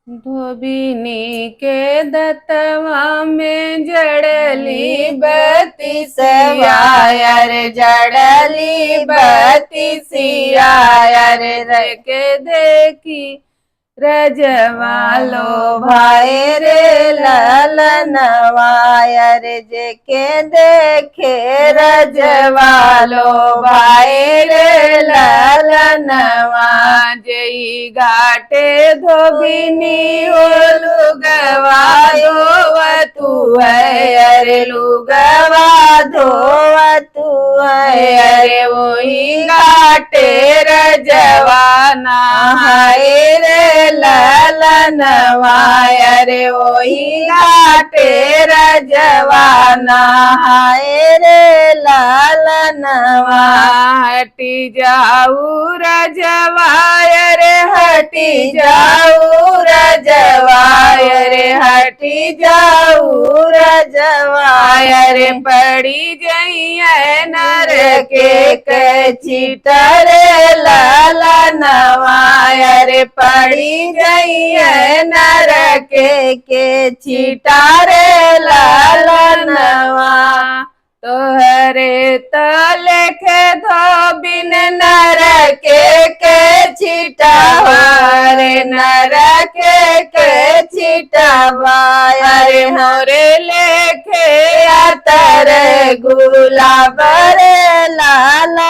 धोबिनी के दतवा में जड़ली बत्ती सिया रे जड़ली बत्ती सिया रे के देखी रजवालो भाई रे ललनवाया रे जेके देखे रजवालो भाई रे ललनवा जई घाटे धोबिनी हो लुगवायो वतु है अरे लुगवा धोवतु है अरे वही घाटे रजवाना हाय रे ललनवाया रे वही घाटे रजवाना हाय रे ललनवा हटी जाऊ रजवाया रे हटी जाऊ रजवाया रे हटी जाऊ रजवाया रे पड़ी जइए नर के छिटरे ललनवाया रे पड़ी जइए नर के छिटारे ललनवा तोहरे तलेखे धोबिन नर के छिटावारे नर के छिटावाया रे मोरे लेखे अतर गुलाब रे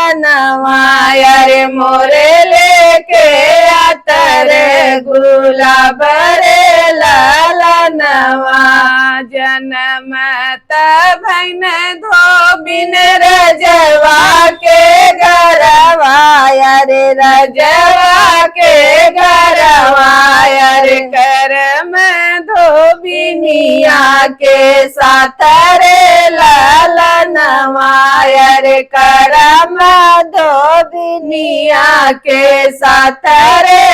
ललनवाया रे मोरे लेके अतर गुलाब रे ललनवा जन्म भैन धोबिन रजवा के गरवाया रे रजवा के गरवाया रे करम धोबिनिया के साथ रे ललनवाया रे करम धोबिनिया के साथ रे